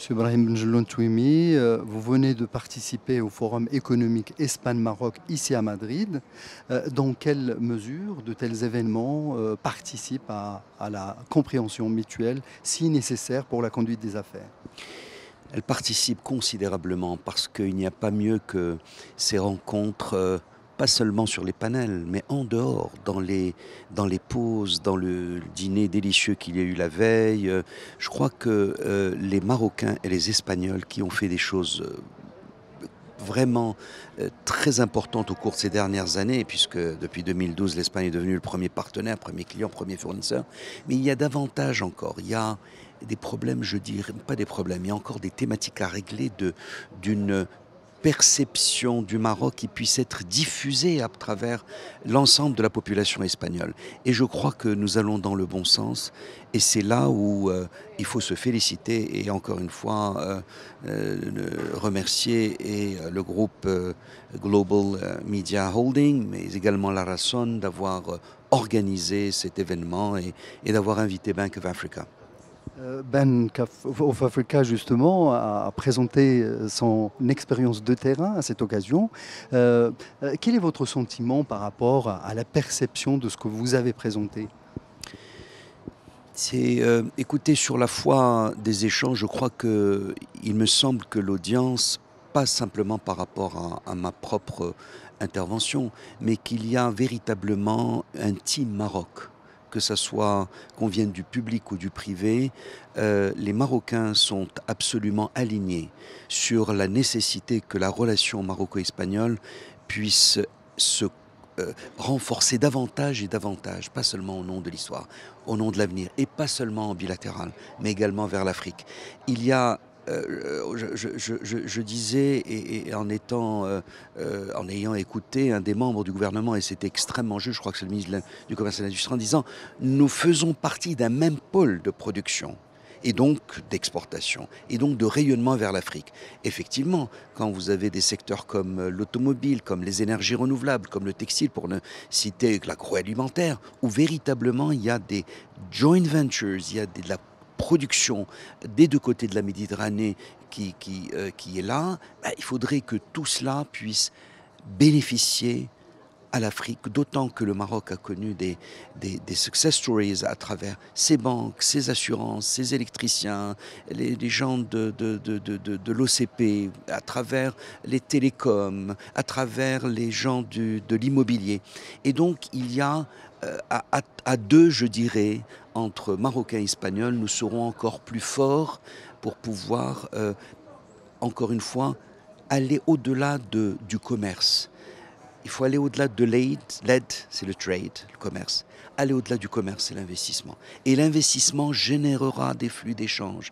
Monsieur Brahim Benjelloun Touimi, vous venez de participer au Forum économique Espagne-Maroc ici à Madrid. Dans quelle mesure de tels événements participent à la compréhension mutuelle si nécessaire pour la conduite des affaires? Elle participe considérablement parce qu'il n'y a pas mieux que ces rencontres, pas seulement sur les panels, mais en dehors, dans les pauses, dans le dîner délicieux qu'il y a eu la veille. Je crois que les Marocains et les Espagnols qui ont fait des choses vraiment très importante au cours de ces dernières années, puisque depuis 2012, l'Espagne est devenue le premier partenaire, premier client, premier fournisseur. Mais il y a davantage encore. Il y a des problèmes, je dirais, pas des problèmes, il y a encore des thématiques à régler d'une perception du Maroc qui puisse être diffusée à travers l'ensemble de la population espagnole. Et je crois que nous allons dans le bon sens. Et c'est là où il faut se féliciter et encore une fois remercier le groupe Global Media Holding, mais également la Razón d'avoir organisé cet événement et d'avoir invité Bank of Africa. Bank of Africa, justement, a présenté son expérience de terrain à cette occasion. Quel est votre sentiment par rapport à la perception de ce que vous avez présenté? C'est écouter sur la foi des échanges, je crois que il me semble que l'audience, pas simplement par rapport à ma propre intervention, mais qu'il y a véritablement un team Maroc. Que ça soit qu'on vienne du public ou du privé, les Marocains sont absolument alignés sur la nécessité que la relation maroco-espagnole puisse se renforcer davantage et davantage, pas seulement au nom de l'histoire, au nom de l'avenir, et pas seulement en bilatéral, mais également vers l'Afrique. Il y a je disais, et en ayant écouté un des membres du gouvernement, et c'était extrêmement juste, je crois que c'est le ministre du Commerce et de l'Industrie, en disant nous faisons partie d'un même pôle de production et donc d'exportation, et donc de rayonnement vers l'Afrique. Effectivement, quand vous avez des secteurs comme l'automobile, comme les énergies renouvelables, comme le textile, pour ne citer que l'agroalimentaire, où véritablement il y a des joint ventures, il y a de la production des deux côtés de la Méditerranée qui est là, il faudrait que tout cela puisse bénéficier à l'Afrique, d'autant que le Maroc a connu des success stories à travers ses banques, ses assurances, ses électriciens, les gens de l'OCP, à travers les télécoms, à travers les gens de l'immobilier. Et donc il y a à deux, je dirais, entre Marocains et Espagnols, nous serons encore plus forts pour pouvoir, encore une fois, aller au-delà du commerce. Il faut aller au-delà de l'aide, c'est le trade, le commerce. Aller au-delà du commerce, c'est l'investissement. Et l'investissement générera des flux d'échanges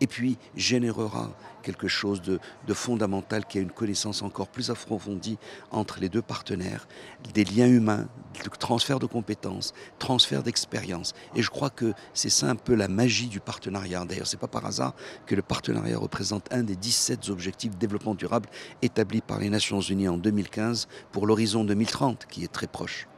et puis générera quelque chose de fondamental qui a une connaissance encore plus approfondie entre les deux partenaires, des liens humains, le transfert de compétences, transfert d'expérience. Et je crois que c'est ça un peu la magie du partenariat. D'ailleurs, c'est pas par hasard que le partenariat représente un des 17 objectifs de développement durable établis par les Nations Unies en 2015 pour l'horizon 2030, qui est très proche.